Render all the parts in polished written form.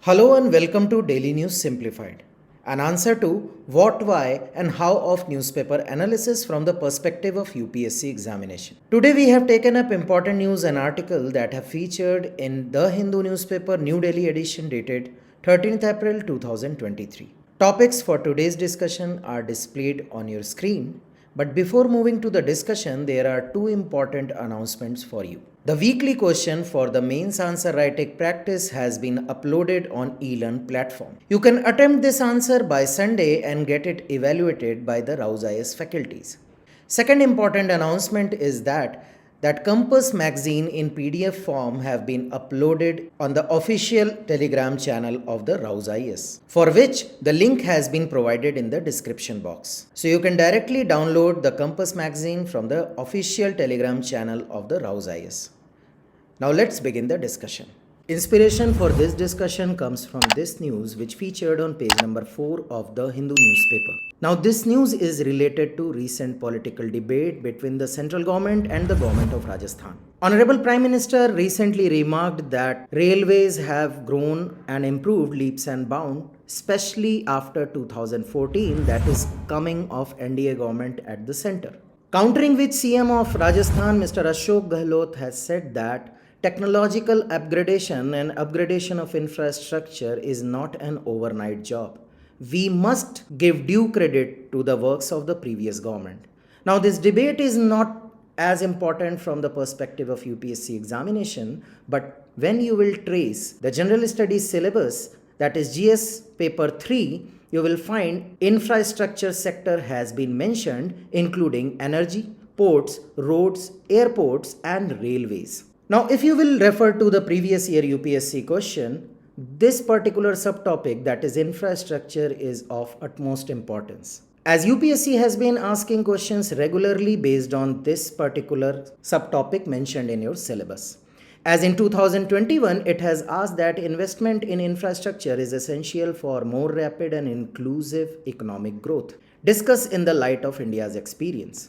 Hello and welcome to Daily News Simplified, an answer to what, why, and how of newspaper analysis from the perspective of UPSC examination. Today we have taken up important news and article that have featured in the Hindu newspaper New Delhi edition dated 13th April 2023. Topics for today's discussion are displayed on your screen, but before moving to the discussion, there are two important announcements for you. The weekly question for the mains answer writing practice has been uploaded on eLearn platform. You can attempt this answer by Sunday and get it evaluated by the Raus IAS faculties. Second important announcement is that Compass magazine in PDF form have been uploaded on the official Telegram channel of the Raus IAS, for which the link has been provided in the description box. So you can directly download the Compass magazine from the official Telegram channel of the Raus IAS. Now let's begin the discussion. Inspiration for this discussion comes from this news which featured on page number 4 of the Hindu newspaper. Now this news is related to recent political debate between the central government and the government of Rajasthan. Honorable Prime Minister recently remarked that railways have grown and improved leaps and bounds, especially after 2014, that is coming of NDA government at the center. Countering which CM of Rajasthan Mr. Ashok Gehlot has said that technological upgradation and upgradation of infrastructure is not an overnight job. We must give due credit to the works of the previous government. Now, this debate is not as important from the perspective of UPSC examination, but when you will trace the general studies syllabus, that is GS paper 3, you will find infrastructure sector has been mentioned, including energy, ports, roads, airports, and railways. Now, if you will refer to the previous year UPSC question, this particular subtopic, that is infrastructure, is of utmost importance. As UPSC has been asking questions regularly based on this particular subtopic mentioned in your syllabus. As in 2021, it has asked that investment in infrastructure is essential for more rapid and inclusive economic growth. Discuss in the light of India's experience.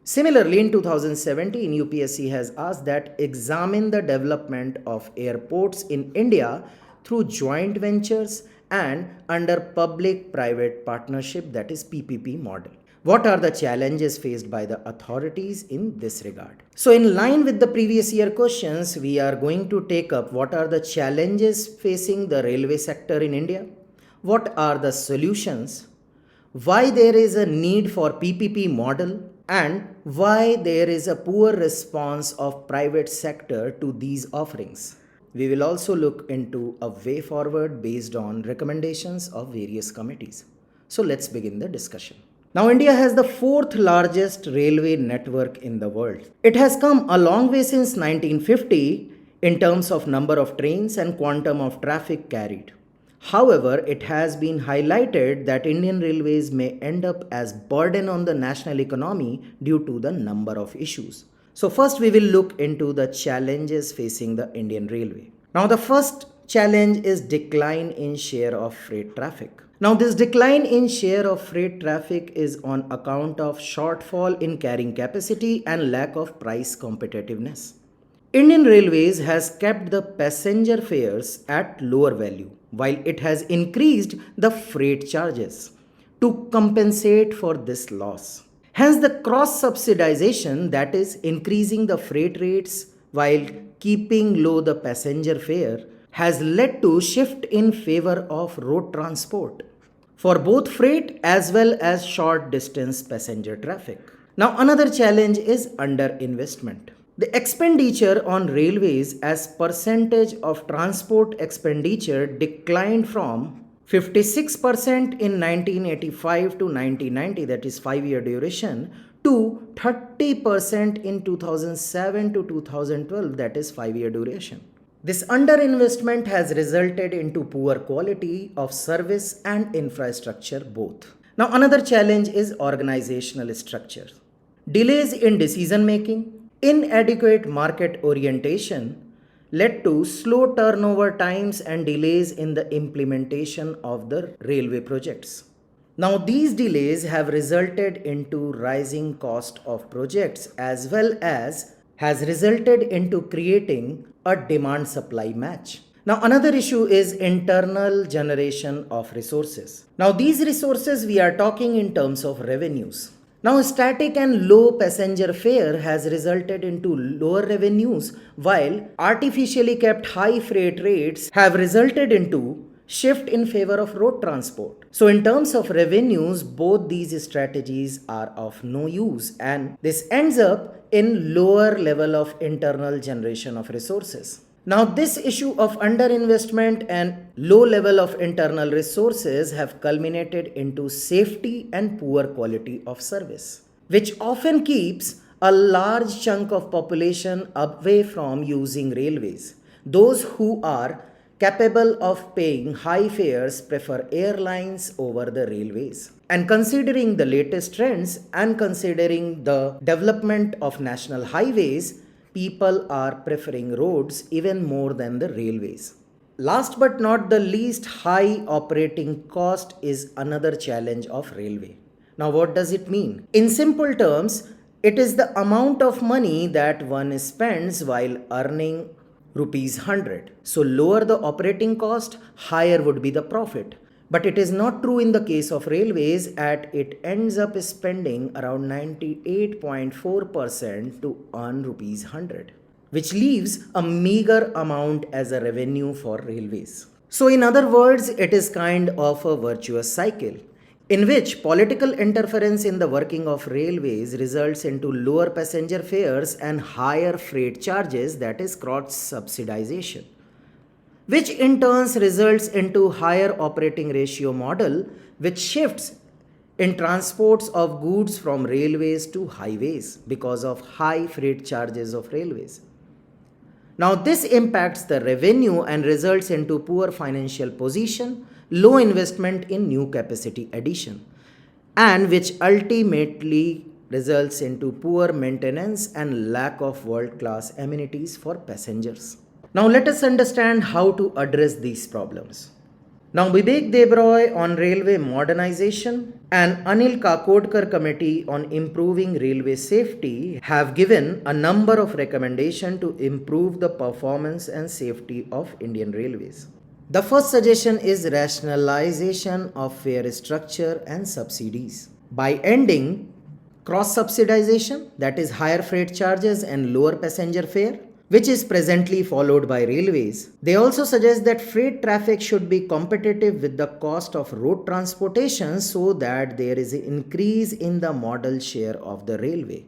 Similarly, in 2017, UPSC has asked that examine the development of airports in India through joint ventures and under public-private partnership, that is PPP model. What are the challenges faced by the authorities in this regard? So in line with the previous year questions, we are going to take up what are the challenges facing the railway sector in India, what are the solutions, why there is a need for PPP model, and why there is a poor response of private sector to these offerings. We will also look into a way forward based on recommendations of various committees. So let's begin the discussion. Now, India has the fourth largest railway network in the world. It has come a long way since 1950 in terms of number of trains and quantum of traffic carried. However, it has been highlighted that Indian railways may end up as burden on the national economy due to the number of issues. So first we will look into the challenges facing the Indian railway. Now the first challenge is decline in share of freight traffic. Now this decline in share of freight traffic is on account of shortfall in carrying capacity and lack of price competitiveness. Indian Railways has kept the passenger fares at lower value while it has increased the freight charges to compensate for this loss. Hence, the cross subsidization, that is increasing the freight rates while keeping low the passenger fare, has led to shift in favor of road transport for both freight as well as short distance passenger traffic. Now, another challenge is underinvestment. The expenditure on railways as percentage of transport expenditure declined from 56% in 1985 to 1990, that is 5-year duration, to 30% in 2007 to 2012, that is 5-year duration. This underinvestment has resulted into poor quality of service and infrastructure both. Now another challenge is organizational structure. Delays in decision making, inadequate market orientation led to slow turnover times and delays in the implementation of the railway projects. Now these delays have resulted into rising cost of projects as well as has resulted into creating a demand supply match. Now, another issue is internal generation of resources. Now, these resources we are talking in terms of revenues. Now, static and low passenger fare has resulted into lower revenues, while artificially kept high freight rates have resulted into shift in favor of road transport. So, in terms of revenues, both these strategies are of no use, and this ends up in lower level of internal generation of resources. Now, this issue of underinvestment and low level of internal resources have culminated into safety and poor quality of service, which often keeps a large chunk of population away from using railways. Those who are capable of paying high fares prefer airlines over the railways. And considering the latest trends and considering the development of national highways, people are preferring roads even more than the railways. Last but not the least, high operating cost is another challenge of railway. Now, what does it mean? In simple terms, it is the amount of money that one spends while earning rupees 100. So, lower the operating cost, higher would be the profit. But it is not true in the case of railways, at it ends up spending around 98.4% to earn rupees 100, which leaves a meager amount as a revenue for railways. So in other words, it is kind of a virtuous cycle in which political interference in the working of railways results into lower passenger fares and higher freight charges, that is cross subsidization, which in turn results into higher operating ratio model, which shifts in transports of goods from railways to highways because of high freight charges of railways. Now this impacts the revenue and results into poor financial position, low investment in new capacity addition, and which ultimately results into poor maintenance and lack of world-class amenities for passengers. Now let us understand how to address these problems. Now Vivek Debroy on railway modernization and Anil Kakodkar committee on improving railway safety have given a number of recommendations to improve the performance and safety of Indian railways. The first suggestion is rationalization of fare structure and subsidies by ending cross subsidization, that is higher freight charges and lower passenger fare, which is presently followed by railways. They also suggest that freight traffic should be competitive with the cost of road transportation so that there is an increase in the modal share of the railway.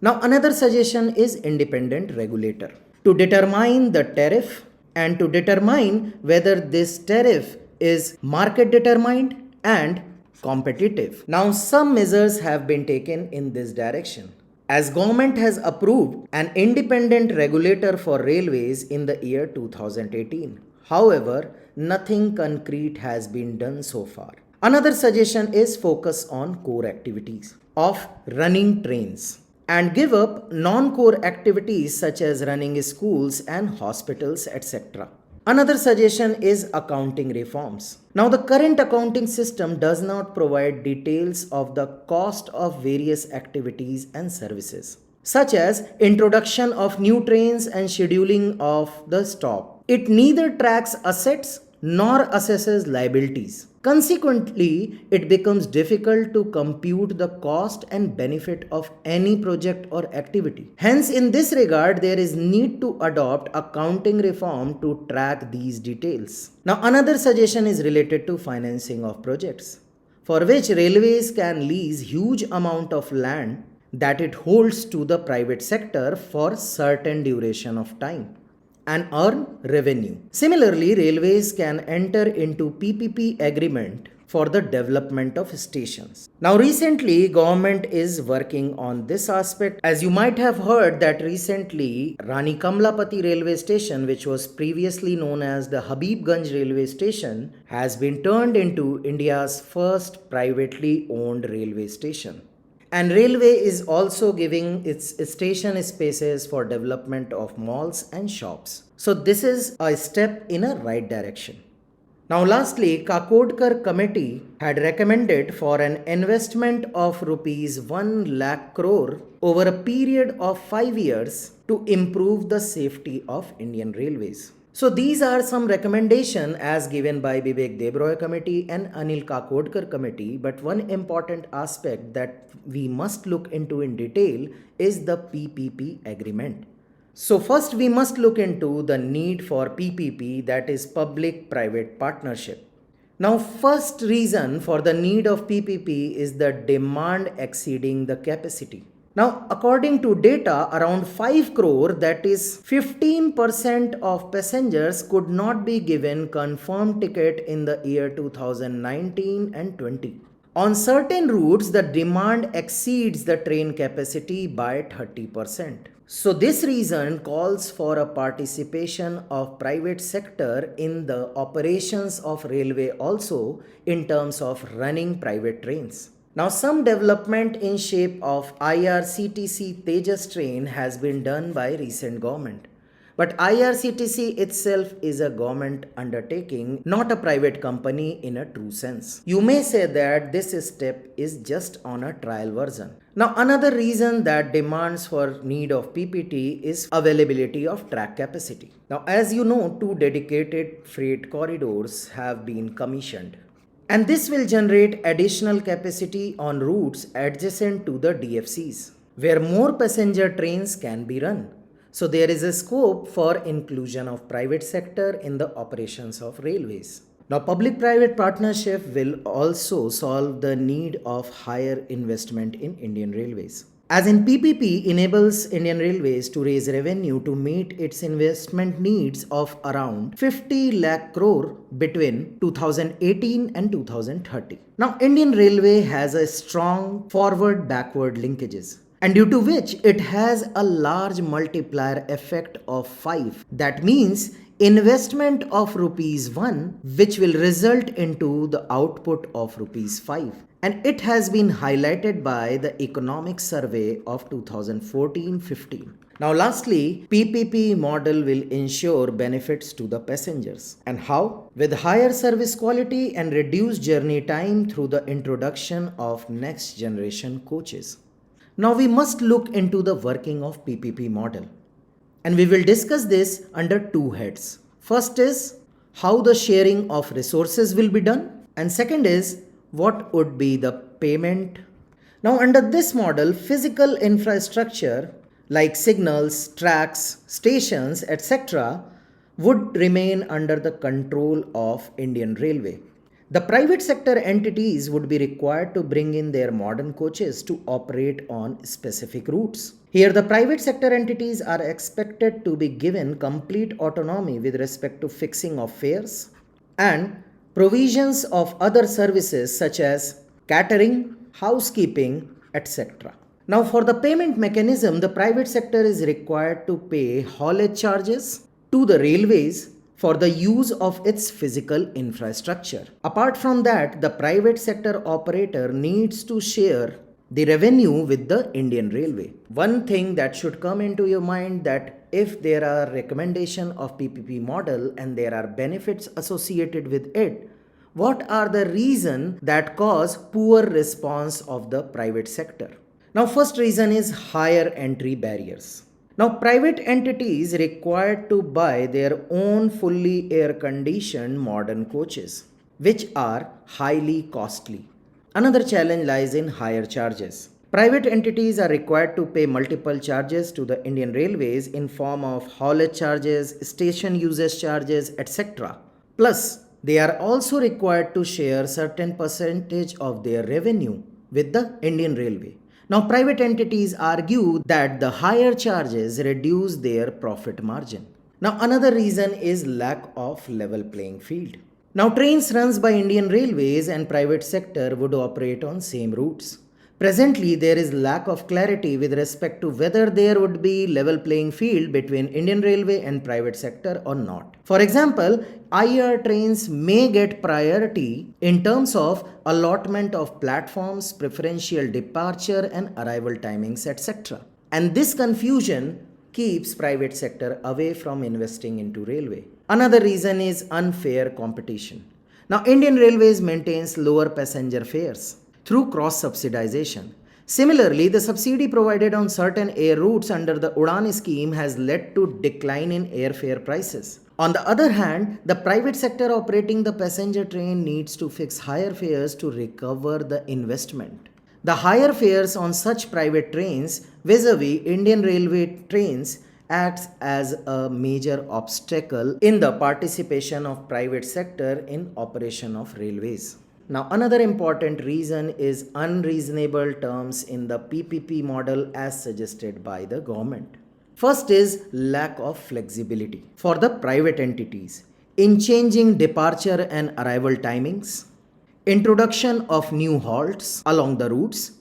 Now another suggestion is independent regulator to determine the tariff and to determine whether this tariff is market determined and competitive. Now some measures have been taken in this direction, as government has approved an independent regulator for railways in the year 2018. However, nothing concrete has been done so far. Another suggestion is focus on core activities of running trains and give up non-core activities such as running schools and hospitals, etc. Another suggestion is accounting reforms. Now, the current accounting system does not provide details of the cost of various activities and services, such as introduction of new trains and scheduling of the stop. It neither tracks assets nor assesses liabilities. Consequently, it becomes difficult to compute the cost and benefit of any project or activity. Hence, in this regard, there is need to adopt accounting reform to track these details. Now, another suggestion is related to financing of projects, for which railways can lease huge amount of land that it holds to the private sector for certain duration of time and earn revenue. Similarly, railways can enter into PPP agreement for the development of stations. Now recently, government is working on this aspect. As you might have heard that recently, Rani Kamlapati railway station, which was previously known as the Habibganj railway station, has been turned into India's first privately owned railway station. And railway is also giving its station spaces for development of malls and shops. So this is a step in a right direction. Now lastly, Kakodkar committee had recommended for an investment of rupees 1 lakh crore over a period of 5 years to improve the safety of Indian Railways. So these are some recommendations as given by Vivek Debroy Committee and Anil Kakodkar Committee, but one important aspect that we must look into in detail is the PPP agreement. So first we must look into the need for PPP, that is public-private partnership. Now first reason for the need of PPP is the demand exceeding the capacity. Now according to data, around 5 crore, that is 15% of passengers could not be given confirmed ticket in the year 2019 and 20. On certain routes, the demand exceeds the train capacity by 30%. So this reason calls for a participation of private sector in the operations of railway also in terms of running private trains. Now some development in shape of IRCTC Tejas train has been done by recent government. But IRCTC itself is a government undertaking, not a private company in a true sense. You may say that this step is just on a trial version. Now another reason that demands for need of PPT is availability of track capacity. Now as you know, 2 dedicated freight corridors have been commissioned. And this will generate additional capacity on routes adjacent to the DFCs, where more passenger trains can be run. So there is a scope for inclusion of private sector in the operations of railways. Now public-private partnership will also solve the need of higher investment in Indian Railways. As in PPP enables Indian Railways to raise revenue to meet its investment needs of around 50 lakh crore between 2018 and 2030. Now Indian Railway has a strong forward-backward linkages, and due to which it has a large multiplier effect of 5. That means investment of rupees 1 which will result into the output of rupees 5. And it has been highlighted by the economic survey of 2014-15. Now lastly, PPP model will ensure benefits to the passengers. And how? With higher service quality and reduced journey time through the introduction of next generation coaches. Now we must look into the working of PPP model. And we will discuss this under 2 heads. First is how the sharing of resources will be done. And second is what would be the payment. Now under this model, physical infrastructure like signals, tracks, stations, etc. would remain under the control of Indian Railway. The private sector entities would be required to bring in their modern coaches to operate on specific routes. Here the private sector entities are expected to be given complete autonomy with respect to fixing of fares and provisions of other services such as catering, housekeeping, etc. Now for the payment mechanism, the private sector is required to pay haulage charges to the railways for the use of its physical infrastructure. Apart from that, the private sector operator needs to share the revenue with the Indian Railway. One thing that should come into your mind, that if there are recommendation of PPP model and there are benefits associated with it, what are the reasons that cause poor response of the private sector? Now first reason is higher entry barriers. Now private entities required to buy their own fully air-conditioned modern coaches, which are highly costly. Another challenge lies in higher charges. Private entities are required to pay multiple charges to the Indian Railways in form of haulage charges, station usage charges, etc. Plus, they are also required to share certain percentage of their revenue with the Indian Railway. Now, private entities argue that the higher charges reduce their profit margin. Now, another reason is lack of level playing field. Now, trains runs by Indian Railways and private sector would operate on same routes. Presently, there is lack of clarity with respect to whether there would be level playing field between Indian Railway and private sector or not. For example, IR trains may get priority in terms of allotment of platforms, preferential departure and arrival timings, etc. And this confusion keeps private sector away from investing into railway. Another reason is unfair competition. Now, Indian Railways maintains lower passenger fares through cross-subsidization, Similarly, the subsidy provided on certain air routes under the Udan scheme has led to decline in airfare prices. On the other hand, the private sector operating the passenger train needs to fix higher fares to recover the investment. The higher fares on such private trains vis-a-vis Indian Railway trains acts as a major obstacle in the participation of private sector in operation of railways. Now, another important reason is unreasonable terms in the PPP model as suggested by the government. First is lack of flexibility for the private entities in changing departure and arrival timings, introduction of new halts along the routes,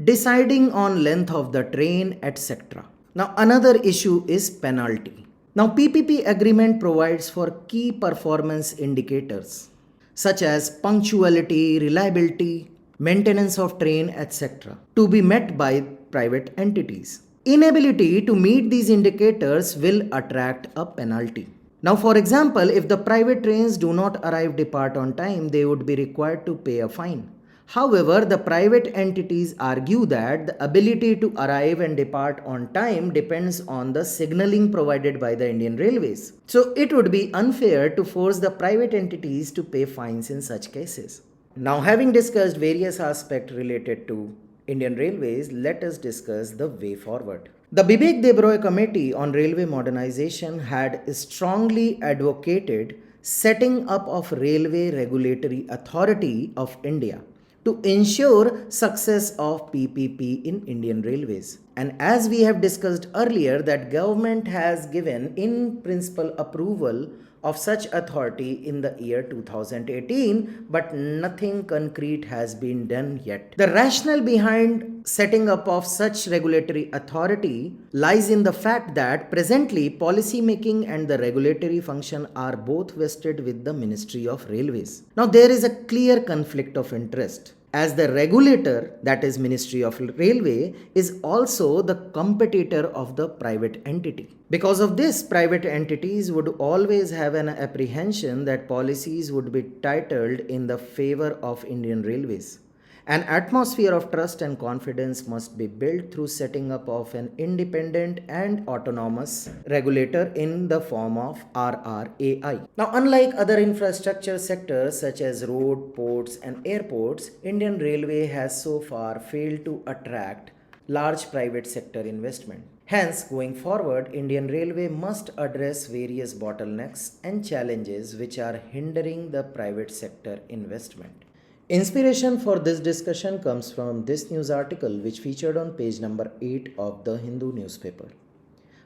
deciding on length of the train, etc. Now, another issue is penalty. Now, PPP agreement provides for key performance indicators such as punctuality, reliability, maintenance of train, etc., to be met by private entities. Inability to meet these indicators will attract a penalty. Now, for example, if the private trains do not depart on time, they would be required to pay a fine. However, the private entities argue that the ability to arrive and depart on time depends on the signaling provided by the Indian Railways. So, it would be unfair to force the private entities to pay fines in such cases. Now, having discussed various aspects related to Indian Railways, let us discuss the way forward. The Bibek Debroy Committee on Railway Modernization had strongly advocated setting up of Railway Regulatory Authority of India to ensure success of PPP in Indian Railways. And as we have discussed earlier, that government has given in principle approval of such authority in the year 2018, but nothing concrete has been done yet. The rationale behind setting up of such regulatory authority lies in the fact that presently policy making and the regulatory function are both vested with the Ministry of Railways. Now there is a clear conflict of interest, as the regulator, that is Ministry of Railway, is also the competitor of the private entity. Because of this, private entities would always have an apprehension that policies would be titled in the favor of Indian Railways. An atmosphere of trust and confidence must be built through setting up of an independent and autonomous regulator in the form of RRAI. Now, unlike other infrastructure sectors such as road, ports and airports, Indian Railway has so far failed to attract large private sector investment. Hence, going forward, Indian Railway must address various bottlenecks and challenges which are hindering the private sector investment. Inspiration for this discussion comes from this news article which featured on page number 8 of the Hindu newspaper.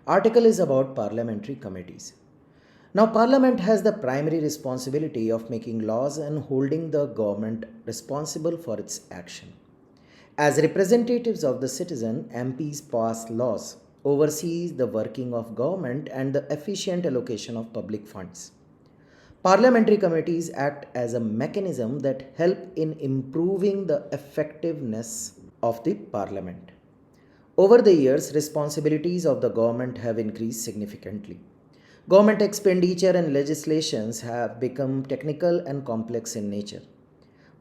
Article is about parliamentary committees. Now, Parliament has the primary responsibility of making laws and holding the government responsible for its action. As representatives of the citizen, MPs pass laws, oversees the working of government and the efficient allocation of public funds. Parliamentary committees act as a mechanism that help in improving the effectiveness of the parliament. Over the years, responsibilities of the government have increased significantly. Government expenditure and legislations have become technical and complex in nature.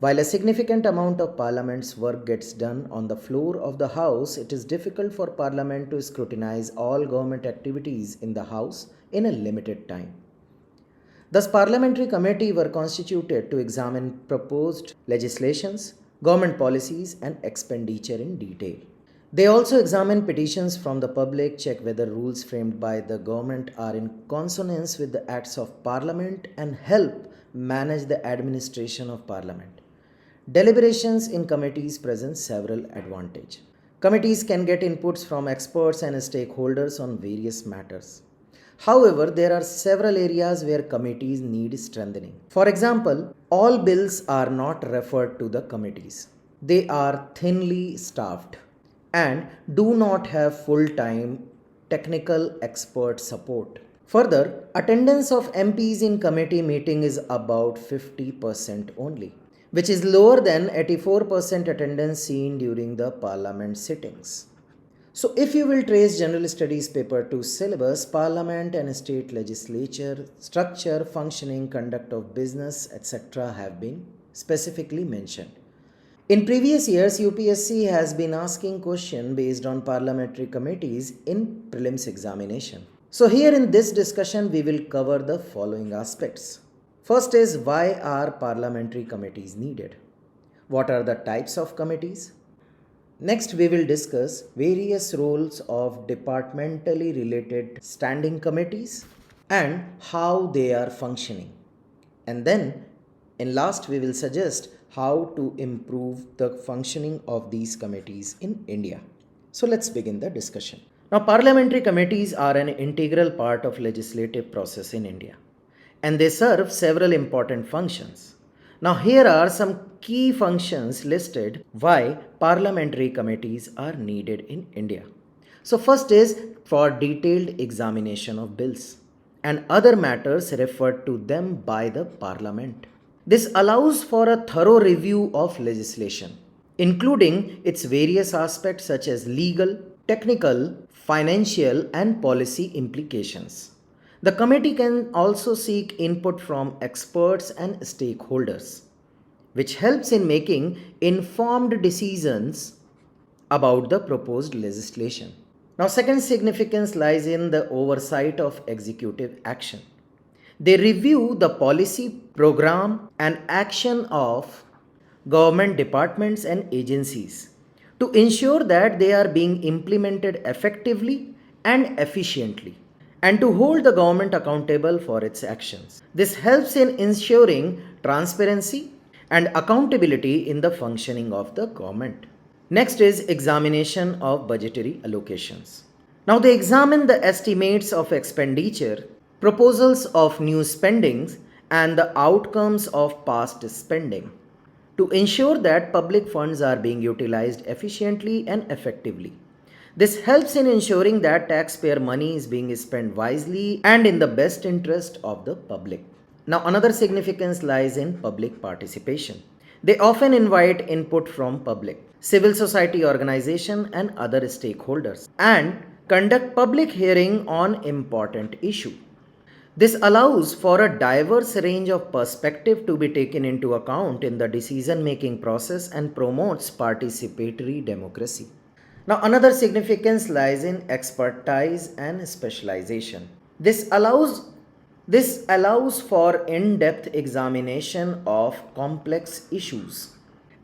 While a significant amount of Parliament's work gets done on the floor of the House, it is difficult for Parliament to scrutinize all government activities in the House in a limited time. Thus, parliamentary committees were constituted to examine proposed legislations, government policies and expenditure in detail. They also examine petitions from the public, check whether rules framed by the government are in consonance with the acts of parliament and help manage the administration of parliament. Deliberations in committees present several advantages. Committees can get inputs from experts and stakeholders on various matters. However, there are several areas where committees need strengthening. For example, all bills are not referred to the committees. They are thinly staffed and do not have full-time technical expert support. Further, attendance of MPs in committee meeting is about 50% only, which is lower than 84% attendance seen during the parliament sittings. So, if you will trace General Studies paper 2 syllabus, Parliament and state legislature, structure, functioning, conduct of business, etc. have been specifically mentioned. In previous years, UPSC has been asking questions based on parliamentary committees in prelims examination. So here in this discussion, we will cover the following aspects. First is, why are parliamentary committees needed? What are the types of committees? Next, we will discuss various roles of departmentally related standing committees and how they are functioning. And then, in last, we will suggest how to improve the functioning of these committees in India. So let's begin the discussion. Now, parliamentary committees are an integral part of legislative process in India, and they serve several important functions. Now, here are some key functions listed why parliamentary committees are needed in India. So, first is for detailed examination of bills and other matters referred to them by the parliament. This allows for a thorough review of legislation, including its various aspects such as legal, technical, financial, and policy implications. The committee can also seek input from experts and stakeholders, which helps in making informed decisions about the proposed legislation. Now, second significance lies in the oversight of executive action. They review the policy, program, and action of government departments and agencies to ensure that they are being implemented effectively and efficiently, and to hold the government accountable for its actions. This helps in ensuring transparency and accountability in the functioning of the government. Next is examination of budgetary allocations. Now they examine the estimates of expenditure, proposals of new spendings, and the outcomes of past spending to ensure that public funds are being utilized efficiently and effectively. This helps in ensuring that taxpayer money is being spent wisely and in the best interest of the public. Now, another significance lies in public participation. They often invite input from public, civil society organization and other stakeholders, and conduct public hearing on important issue. This allows for a diverse range of perspective to be taken into account in the decision making process and promotes participatory democracy. Now, another significance lies in expertise and specialization. This allows for in-depth examination of complex issues,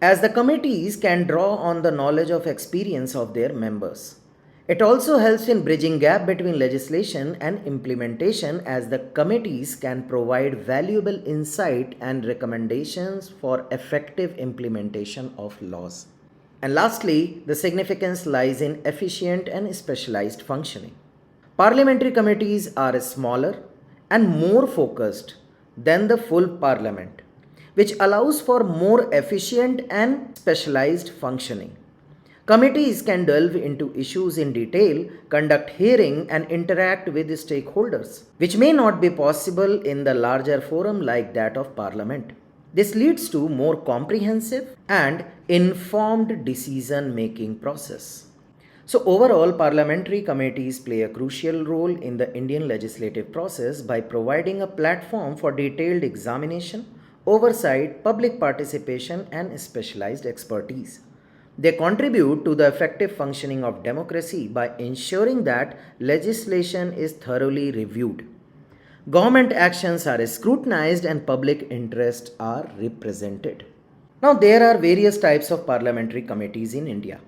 as the committees can draw on the knowledge of experience of their members. It also helps in bridging gap between legislation and implementation, as the committees can provide valuable insight and recommendations for effective implementation of laws. And lastly, the significance lies in efficient and specialized functioning. Parliamentary committees are smaller and more focused than the full parliament, which allows for more efficient and specialized functioning. Committees can delve into issues in detail, conduct hearing, and interact with the stakeholders, which may not be possible in the larger forum like that of Parliament. This leads to more comprehensive and informed decision-making process. So overall, parliamentary committees play a crucial role in the Indian legislative process by providing a platform for detailed examination, oversight, public participation, and specialized expertise. They contribute to the effective functioning of democracy by ensuring that legislation is thoroughly reviewed, government actions are scrutinized, and public interests are represented. Now, there are various types of parliamentary committees in India,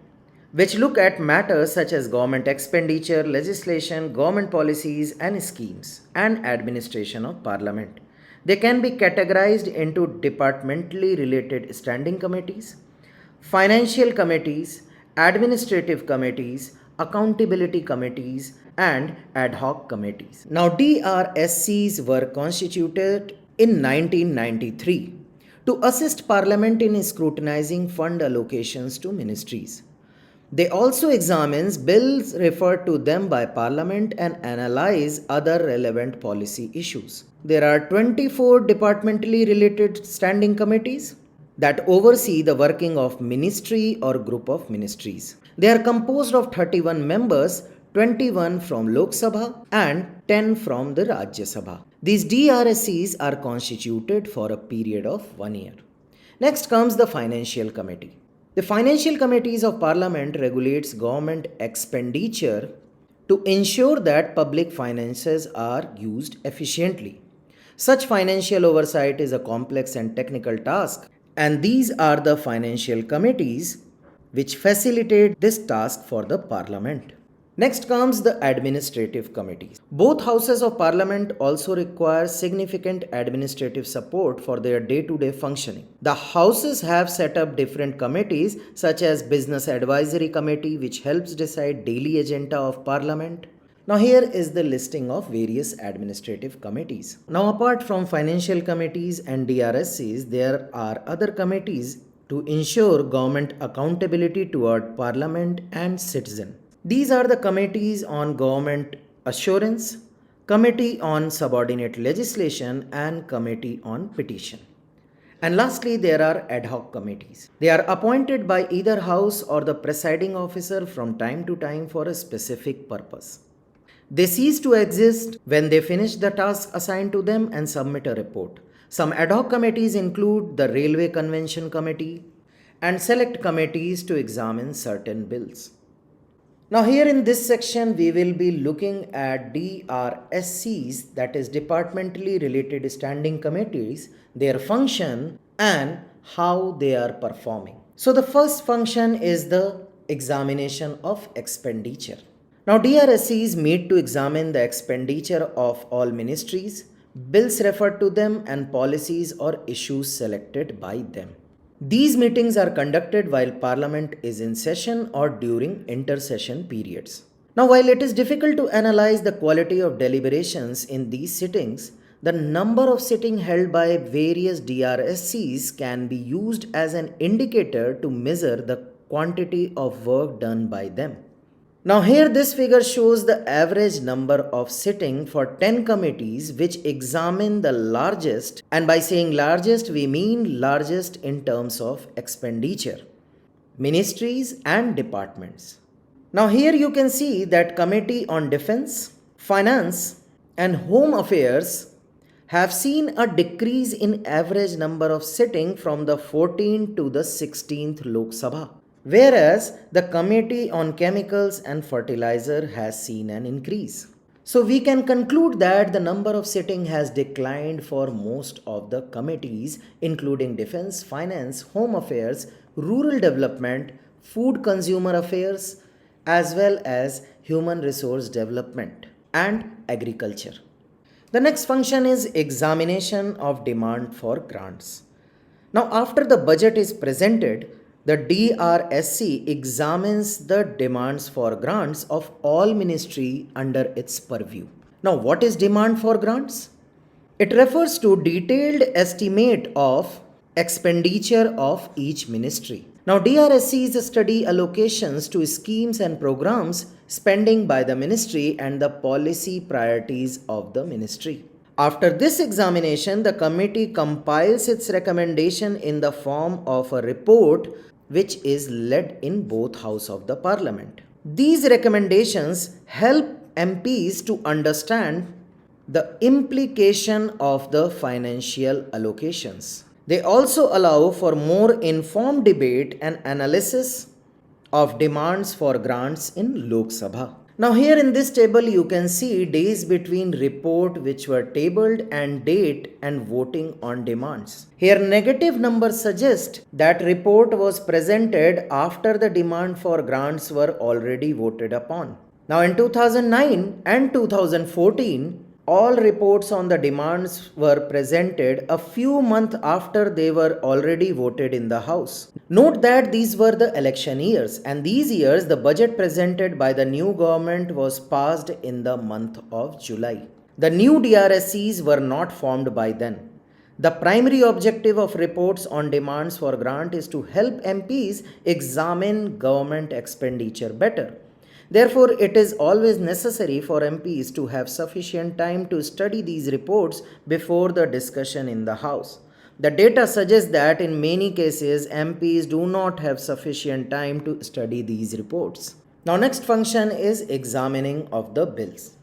which look at matters such as government expenditure, legislation, government policies and schemes, and administration of parliament. They can be categorized into departmentally related standing committees, financial committees, administrative committees, accountability committees, and ad hoc committees. Now, DRSCs were constituted in 1993 to assist Parliament in scrutinizing fund allocations to ministries. They also examine bills referred to them by Parliament and analyze other relevant policy issues. There are 24 departmentally related standing committees that oversee the working of ministry or group of ministries. They are composed of 31 members, 21 from Lok Sabha and 10 from the Rajya Sabha. These DRSCs are constituted for a period of 1 year. Next comes the Financial Committee. The Financial Committees of Parliament regulates government expenditure to ensure that public finances are used efficiently. Such financial oversight is a complex and technical task, and these are the financial committees which facilitate this task for the Parliament. Next comes the administrative committees. Both houses of parliament also require significant administrative support for their day-to-day functioning. The houses have set up different committees such as Business Advisory Committee, which helps decide daily agenda of parliament. Now here is the listing of various administrative committees. Now apart from financial committees and DRSCs, there are other committees to ensure government accountability toward parliament and citizen. These are the committees on government assurance, committee on subordinate legislation, and committee on petition. And lastly, there are ad hoc committees. They are appointed by either house or the presiding officer from time to time for a specific purpose. They cease to exist when they finish the task assigned to them and submit a report. Some ad hoc committees include the Railway Convention Committee and select committees to examine certain bills. Now here in this section we will be looking at DRSCs, that is departmentally related standing committees, their function and how they are performing. So the first function is the examination of expenditure. Now DRSCs meet to examine the expenditure of all ministries, bills referred to them and policies or issues selected by them. These meetings are conducted while Parliament is in session or during inter-session periods. Now, while it is difficult to analyze the quality of deliberations in these sittings, the number of sittings held by various DRSCs can be used as an indicator to measure the quantity of work done by them. Now here this figure shows the average number of sitting for 10 committees which examine the largest, and by saying largest we mean largest in terms of expenditure, ministries and departments. Now here you can see that Committee on Defense, Finance and Home Affairs have seen a decrease in average number of sitting from the 14th to the 16th Lok Sabha, whereas the Committee on Chemicals and Fertilizer has seen an increase. So we can conclude that the number of sitting has declined for most of the committees, including Defense, Finance, Home Affairs, Rural Development, Food Consumer Affairs, as well as Human Resource Development and Agriculture. The next function is examination of demand for grants. Now after the budget is presented, the DRSC examines the demands for grants of all ministry under its purview. Now, what is demand for grants? It refers to detailed estimate of expenditure of each ministry. Now, DRSCs study allocations to schemes and programs, spending by the ministry and the policy priorities of the ministry. After this examination, the committee compiles its recommendation in the form of a report which is led in both houses of the parliament. These recommendations help MPs to understand the implication of the financial allocations. They also allow for more informed debate and analysis of demands for grants in Lok Sabha. Now here in this table you can see days between report which were tabled and date and voting on demands. Here negative numbers suggest that report was presented after the demand for grants were already voted upon. Now in 2009 and 2014, all reports on the demands were presented a few months after they were already voted in the House. Note that these were the election years, and these years the budget presented by the new government was passed in the month of July. The new DRSCs were not formed by then. The primary objective of reports on demands for grant is to help MPs examine government expenditure better. Therefore, it is always necessary for MPs to have sufficient time to study these reports before the discussion in the House. The data suggests that in many cases, MPs do not have sufficient time to study these reports. Now, next function is examining of the bills.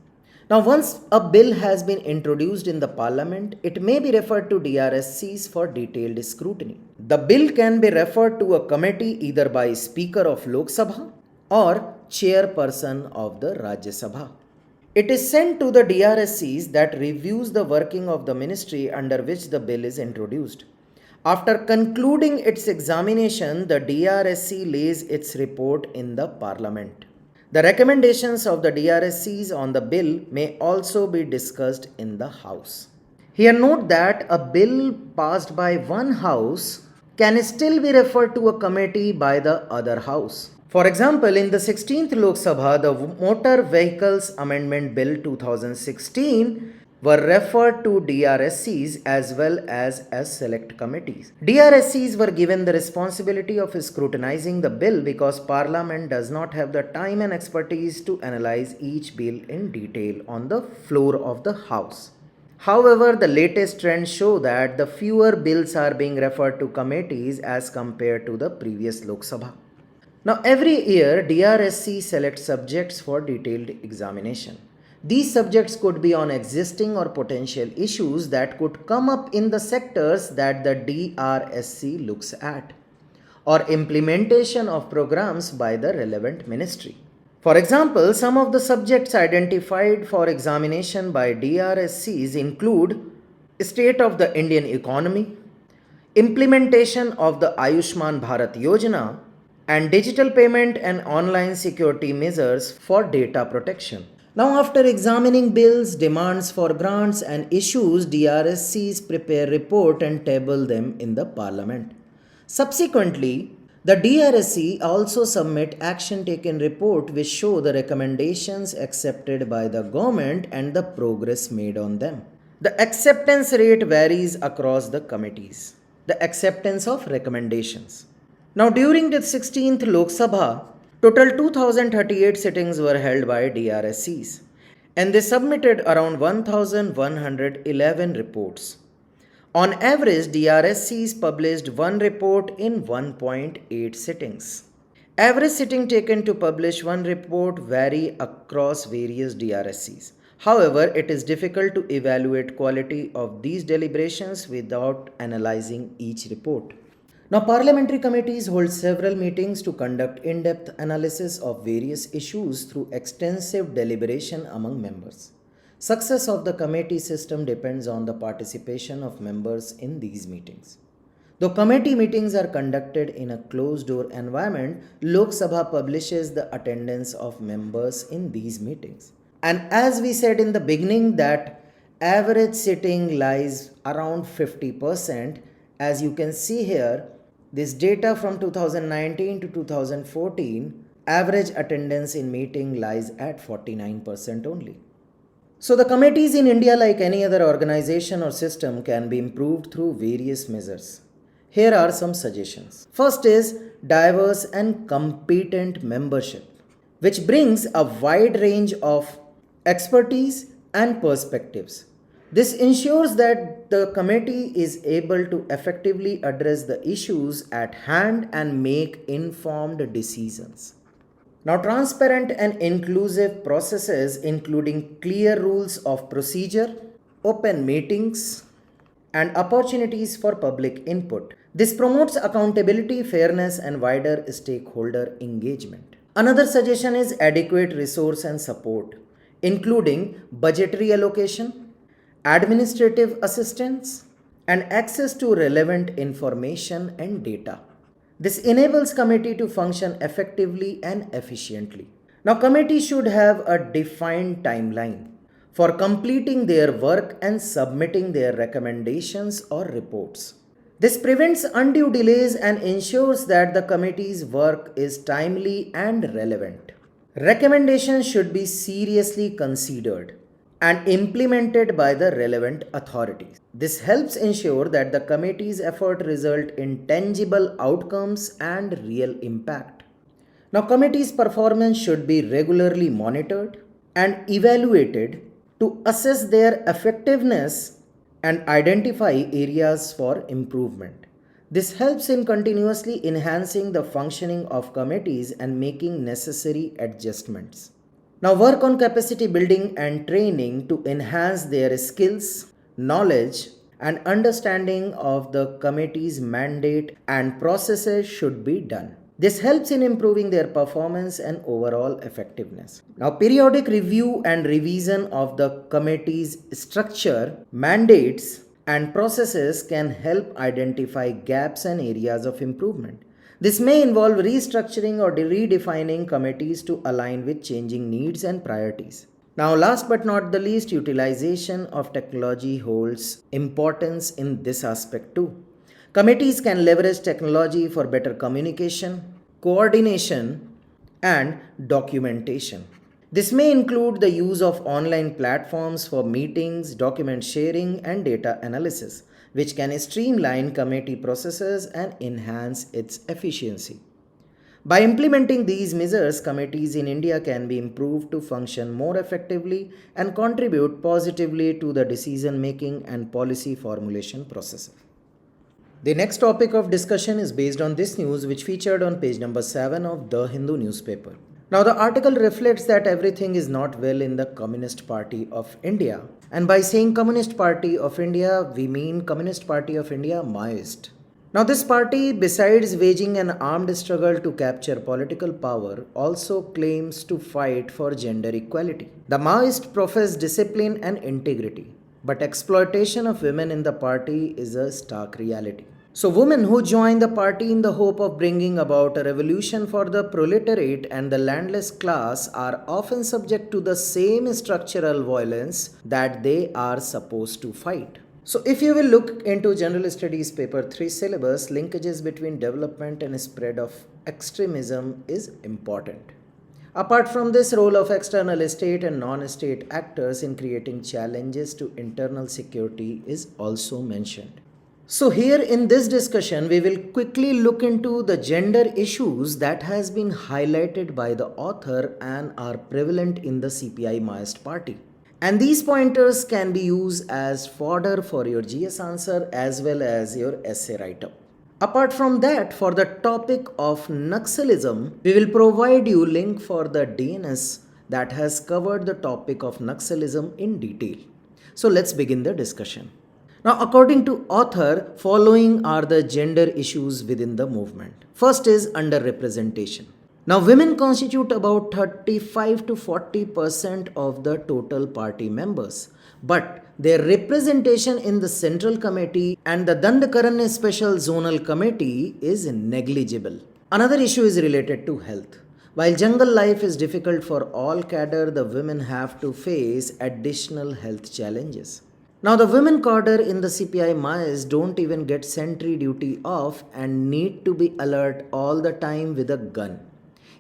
Now, once a bill has been introduced in the parliament, it may be referred to DRSCs for detailed scrutiny. The bill can be referred to a committee either by Speaker of Lok Sabha or Chairperson of the Rajya Sabha. It is sent to the DRSCs that reviews the working of the ministry under which the bill is introduced. After concluding its examination, the DRSC lays its report in the parliament. The recommendations of the DRSCs on the bill may also be discussed in the House. Here note that a bill passed by one House can still be referred to a committee by the other House. For example, in the 16th Lok Sabha, the Motor Vehicles Amendment Bill 2016 were referred to DRSCs as well as select committees. DRSCs were given the responsibility of scrutinizing the bill because Parliament does not have the time and expertise to analyze each bill in detail on the floor of the House. However, the latest trends show that the fewer bills are being referred to committees as compared to the previous Lok Sabha. Now, every year, DRSC selects subjects for detailed examination. These subjects could be on existing or potential issues that could come up in the sectors that the DRSC looks at, or implementation of programs by the relevant ministry. For example, some of the subjects identified for examination by DRSCs include state of the Indian economy, implementation of the Ayushman Bharat Yojana, and digital payment and online security measures for data protection. Now, after examining bills, demands for grants and issues, DRSCs prepare report and table them in the parliament. Subsequently, the DRSC also submit action taken report which show the recommendations accepted by the government and the progress made on them. The acceptance rate varies across the committees. The acceptance of recommendations. Now, during the 16th Lok Sabha, total 2038 sittings were held by DRSCs, and they submitted around 1111 reports. On average, DRSCs published one report in 1.8 sittings. Average sitting taken to publish one report vary across various DRSCs. However, it is difficult to evaluate quality of these deliberations without analyzing each report. Now, parliamentary committees hold several meetings to conduct in-depth analysis of various issues through extensive deliberation among members. Success of the committee system depends on the participation of members in these meetings. Though committee meetings are conducted in a closed-door environment, Lok Sabha publishes the attendance of members in these meetings. And as we said in the beginning that average sitting lies around 50%, as you can see here, this data from 2019 to 2014, average attendance in meeting lies at 49% only. So the committees in India, like any other organization or system, can be improved through various measures. Here are some suggestions. First is diverse and competent membership, which brings a wide range of expertise and perspectives. This ensures that the committee is able to effectively address the issues at hand and make informed decisions. Now, transparent and inclusive processes, including clear rules of procedure, open meetings, and opportunities for public input. This promotes accountability, fairness, and wider stakeholder engagement. Another suggestion is adequate resource and support, including budgetary allocation, administrative assistance, and access to relevant information and data. This enables committee to function effectively and efficiently. Now, committee should have a defined timeline for completing their work and submitting their recommendations or reports. This prevents undue delays and ensures that the committee's work is timely and relevant. Recommendations should be seriously considered and implemented by the relevant authorities. This helps ensure that the committee's effort result in tangible outcomes and real impact. Now, committee's performance should be regularly monitored and evaluated to assess their effectiveness and identify areas for improvement. This helps in continuously enhancing the functioning of committees and making necessary adjustments. Now, work on capacity building and training to enhance their skills, knowledge, and understanding of the committee's mandate and processes should be done. This helps in improving their performance and overall effectiveness. Now, periodic review and revision of the committee's structure, mandates, and processes can help identify gaps and areas of improvement. This may involve restructuring or redefining committees to align with changing needs and priorities. Now, last but not the least, utilization of technology holds importance in this aspect too. Committees can leverage technology for better communication, coordination, and documentation. This may include the use of online platforms for meetings, document sharing, and data analysis, which can streamline committee processes and enhance its efficiency. By implementing these measures, committees in India can be improved to function more effectively and contribute positively to the decision making and policy formulation process. The next topic of discussion is based on this news, which featured on page number 7 of the Hindu newspaper. Now, the article reflects that everything is not well in the Communist Party of India. And by saying Communist Party of India, we mean Communist Party of India Maoist. Now, this party, besides waging an armed struggle to capture political power, also claims to fight for gender equality. The Maoists profess discipline and integrity, but exploitation of women in the party is a stark reality. So, women who join the party in the hope of bringing about a revolution for the proletariat and the landless class are often subject to the same structural violence that they are supposed to fight. So, if you will look into General Studies Paper 3 syllabus, linkages between development and spread of extremism is important. Apart from this, role of external state and non-state actors in creating challenges to internal security is also mentioned. So here in this discussion, we will quickly look into the gender issues that has been highlighted by the author and are prevalent in the CPI Maoist party. And these pointers can be used as fodder for your GS answer as well as your essay write-up. Apart from that, for the topic of Naxalism, we will provide you link for the DNS that has covered the topic of Naxalism in detail. So let's begin the discussion. Now, according to author, following are the gender issues within the movement. First is underrepresentation. Now, women constitute about 35 to 40% of the total party members, but their representation in the Central Committee and the Dandakaranya Special Zonal Committee is negligible. Another issue is related to health. While jungle life is difficult for all cadre, the women have to face additional health challenges. Now, the women cadre in the CPI Maoists don't even get sentry duty off and need to be alert all the time with a gun.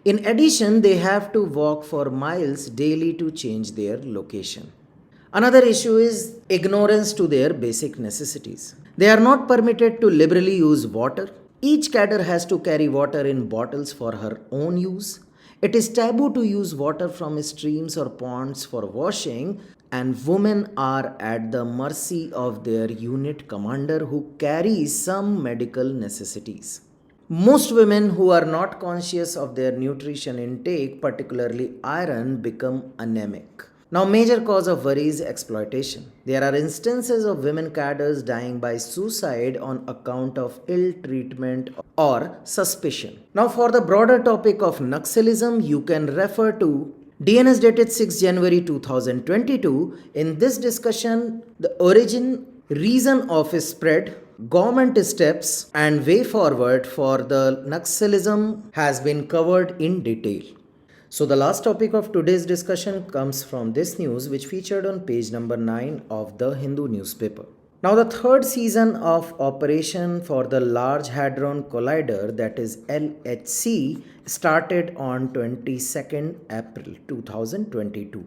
In addition, they have to walk for miles daily to change their location. Another issue is ignorance to their basic necessities. They are not permitted to liberally use water. Each cadre has to carry water in bottles for her own use. It is taboo to use water from streams or ponds for washing, and women are at the mercy of their unit commander who carries some medical necessities. Most women who are not conscious of their nutrition intake, particularly iron, become anemic. Now, major cause of worry is exploitation. There are instances of women cadres dying by suicide on account of ill treatment or suspicion. Now, for the broader topic of Naxalism, you can refer to DNS dated 6 January 2022. In this discussion, the origin, reason of its spread, government steps, and way forward for the Naxalism has been covered in detail. So the last topic of today's discussion comes from this news, which featured on page number 9 of the Hindu newspaper. Now, the third season of operation for the Large Hadron Collider, that is LHC, started on 22nd April 2022.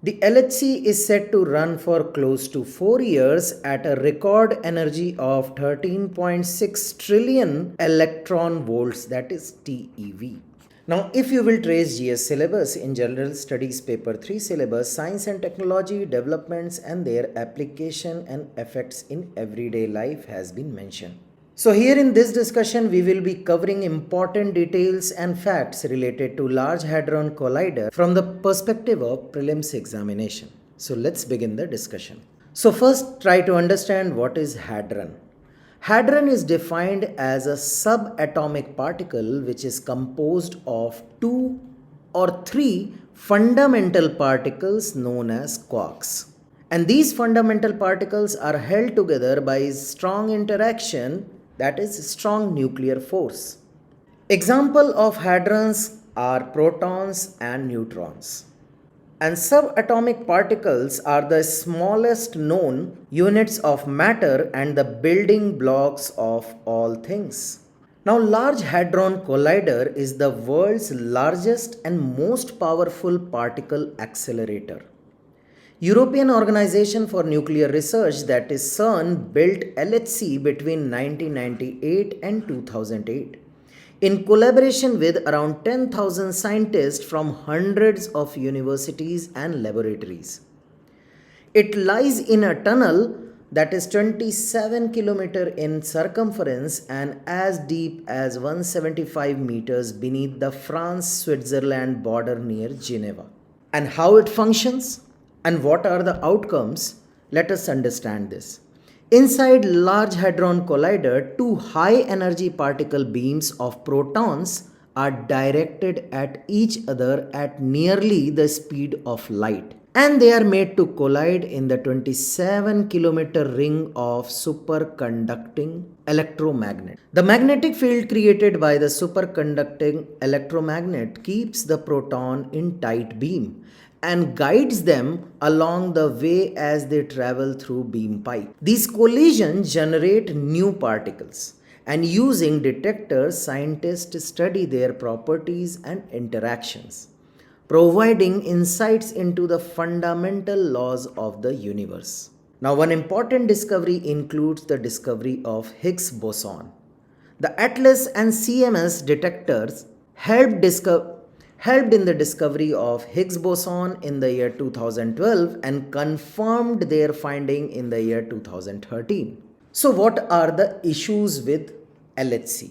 The LHC is set to run for close to 4 years at a record energy of 13.6 trillion electron volts, that is TeV. Now, if you will trace GS syllabus in General Studies Paper 3 syllabus, science and technology developments and their application and effects in everyday life has been mentioned. So here in this discussion, we will be covering important details and facts related to Large Hadron Collider from the perspective of prelims examination. So let's begin the discussion. So first, try to understand what is hadron. Hadron is defined as a subatomic particle which is composed of two or three fundamental particles known as quarks. And these fundamental particles are held together by strong interaction, that is strong nuclear force. Example of hadrons are protons and neutrons. And subatomic particles are the smallest known units of matter and the building blocks of all things. Now, Large Hadron Collider is the world's largest and most powerful particle accelerator. European Organization for Nuclear Research, that is CERN, built LHC between 1998 and 2008 in collaboration with around 10,000 scientists from hundreds of universities and laboratories. It lies in a tunnel that is 27 km in circumference and as deep as 175 meters beneath the France-Switzerland border near Geneva. And how it functions and what are the outcomes? Let us understand this. Inside Large Hadron Collider, two high-energy particle beams of protons are directed at each other at nearly the speed of light. And they are made to collide in the 27-kilometer ring of superconducting electromagnet. The magnetic field created by the superconducting electromagnet keeps the proton in tight beam and guides them along the way as they travel through beam pipe. These collisions generate new particles, and using detectors, scientists study their properties and interactions, providing insights into the fundamental laws of the universe. Now, one important discovery includes the discovery of Higgs boson. The ATLAS and CMS detectors helped in the discovery of Higgs boson in the year 2012 and confirmed their finding in the year 2013. So what are the issues with LHC?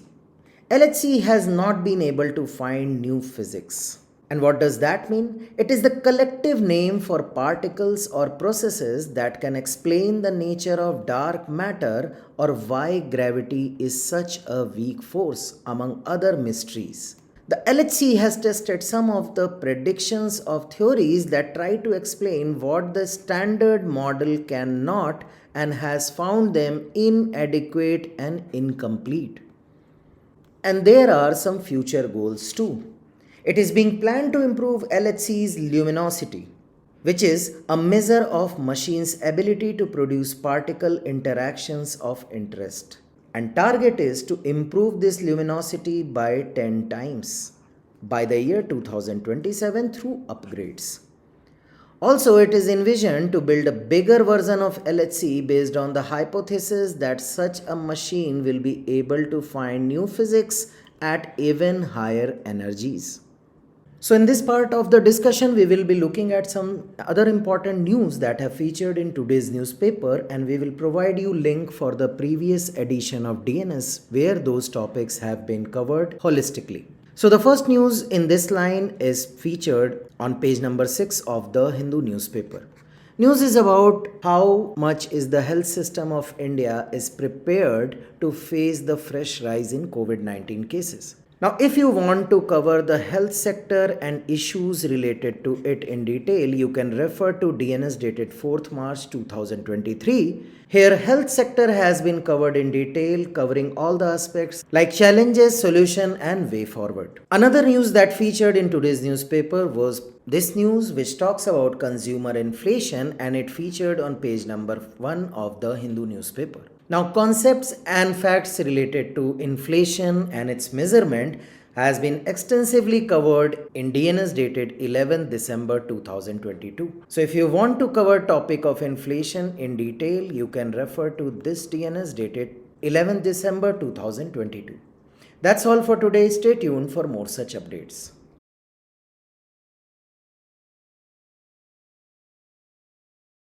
LHC has not been able to find new physics. And what does that mean? It is the collective name for particles or processes that can explain the nature of dark matter or why gravity is such a weak force, among other mysteries. The LHC has tested some of the predictions of theories that try to explain what the standard model cannot and has found them inadequate and incomplete. And there are some future goals too. It is being planned to improve LHC's luminosity, which is a measure of machine's ability to produce particle interactions of interest. And target is to improve this luminosity by 10 times by the year 2027 through upgrades. Also, it is envisioned to build a bigger version of LHC based on the hypothesis that such a machine will be able to find new physics at even higher energies. So in this part of the discussion, we will be looking at some other important news that have featured in today's newspaper, and we will provide you link for the previous edition of DNS where those topics have been covered holistically. So the first news in this line is featured on page number 6 of the Hindu newspaper. News is about how much is the health system of India is prepared to face the fresh rise in COVID-19 cases. Now, if you want to cover the health sector and issues related to it in detail, you can refer to DNS dated 4th March 2023. Here, health sector has been covered in detail, covering all the aspects like challenges, solution, and way forward. Another news that featured in today's newspaper was this news, which talks about consumer inflation, and it featured on page number 1 of the Hindu newspaper. Now, concepts and facts related to inflation and its measurement has been extensively covered in DNS dated 11th December 2022. So if you want to cover topic of inflation in detail, you can refer to this DNS dated 11th December 2022. That's all for today. Stay tuned for more such updates.